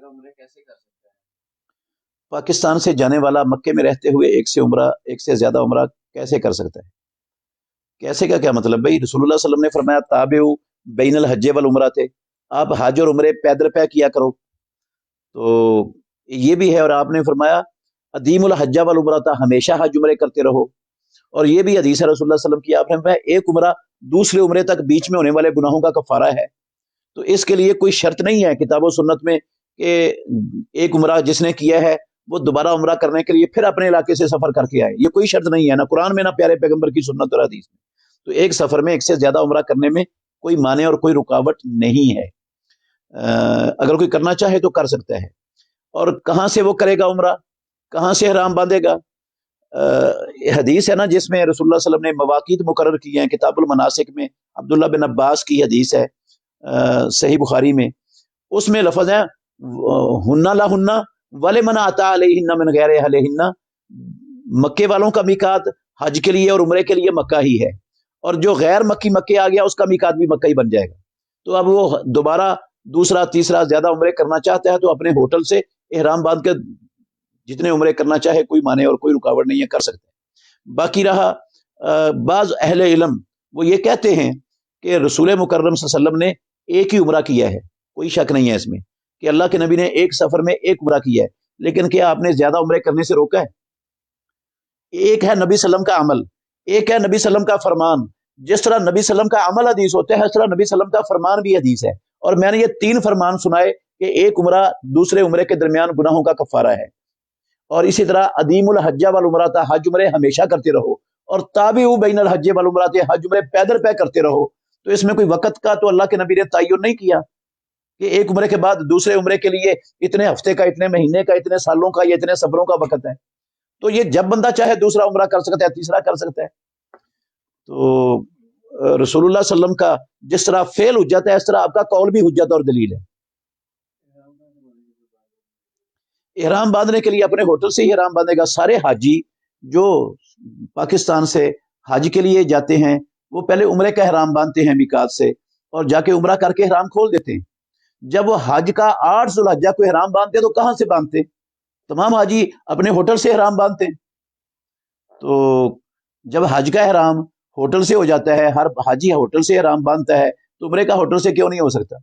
उम्रे कैसे कर सकता है? पाकिस्तान से जाने वाला मक्के में रहते हुए एक से ज्यादा उम्रा कैसे कर सकता है? कैसे का क्या मतलब भाई? रसूलुल्लाह सल्लल्लाहु अलैहि वसल्लम ने फरमाया ताबिउ बैनल हज्जे वल उमरा थे, आप हज और उम्रे पैदल पै किया करो। तो ये भी है। और आपने फरमाया अदीमुल हज्जा वल उमरा था, हमेशा हज उम्रे करते रहो। और ये भी हदीस है रसूलुल्लाह सल्लल्लाहु अलैहि वसल्लम की, आपने फरमाया एक उम्रा दूसरे उम्रे तक बीच में होने वाले गुनाहों का कफारा है। तो इसके लिए कोई शर्त नहीं है किताब और सुन्नत में कि एक उम्रा जिसने किया है वो दोबारा उम्रा करने के लिए फिर अपने इलाके से सफर करके आए। ये कोई शर्त नहीं है, ना कुरान में ना प्यारे पैगंबर की सुन्नत और हदीस में। तो एक सफर में एक से ज्यादा उम्रा करने में कोई माने और कोई रुकावट नहीं है। अगर कोई करना चाहे तो कर सकता है। और कहाँ से वो करेगा उम्रा, कहाँ से हराम बांधेगा? हदीस है ना जिसमें रसूलुल्लाह सल्लल्लाहु अलैहि वसल्लम ने मवाकीत मुकर्रर किए हैं, किताबुल मनासिक में अब्दुल्ला बिन अब्बास की हदीस है, सही बुखारी में। उसमें लफज है हुन्ना ला हुन्ना वाले मना आता अलैहिन्ना मिन गैर अहलिहिन्ना, मक्के वालों का मिकात हज के लिए और उम्रे के लिए मक्का ही है, और जो गैर मक्की मक्के आ गया उसका मिकात भी मक्का ही बन जाएगा। तो अब वो दोबारा दूसरा तीसरा ज्यादा उम्रे करना चाहता है तो अपने होटल से एहराम बांध के जितने उम्रे करना चाहे कोई माने और कोई रुकावट नहीं है, कर सकते हैं। बाकी रहा बाज अहले इल्म, वो ये कहते हैं कि रसूल मुकर्रम सल्लल्लाहु अलैहि वसल्लम ने एक ही उम्रा किया है, कोई शक नहीं है इसमें कि अल्लाह के नबी ने एक सफर में एक उम्रा किया है। लेकिन क्या आपने ज्यादा उम्रे करने से रोका है? एक है नबी सल्लम का अमल, एक है नबी सल्लम का फरमान। जिस तरह नबी सल्लम का अमल हदीस होता है, उस तरह नबी सल्लम का फरमान भी हदीस है। और मैंने ये तीन फरमान सुनाए कि एक उम्रा दूसरे उम्रे के दरमियान गुनाहों का कफारा है, और इसी तरह अदीमुल हज्जा वल उमरा था, हज उम्रे हमेशा करते रहो, और ताबिउ बैनल हज्जे वल उमरा थे, हज उम्रे पैदल पै करते रहो। तो इसमें कोई वक्त का तो अल्लाह के नबी ने तयन नहीं किया कि एक उम्रे के बाद दूसरे उम्रे के लिए इतने हफ्ते का, इतने महीने का, इतने सालों का या इतने सफरों का वक्त है। तो ये जब बंदा चाहे दूसरा उम्रा कर सकता है, तीसरा कर सकता है। तो रसूलुल्लाह सल्लम का जिस तरह फेल हुज्जत है, इस तरह आपका कौल भी हुज्जत और दलील है। इहराम बांधने के लिए अपने होटल से ही इहराम बांधेगा। सारे हाजी जो पाकिस्तान से हज के लिए जाते हैं वो पहले उम्रे का इहराम बांधते हैं मिकात से, और जाके उम्रा करके इहराम खोल देते हैं। जब वो हज का 8 जुल्हज्जा को इहराम बांधते हैं तो कहां से बांधते? तमाम हाजी अपने होटल से इहराम बांधते हैं। तो जब हज का इहराम होटल से हो जाता है, हर हाजी होटल से इहराम बांधता है, तो उम्रे का होटल से क्यों नहीं हो सकता?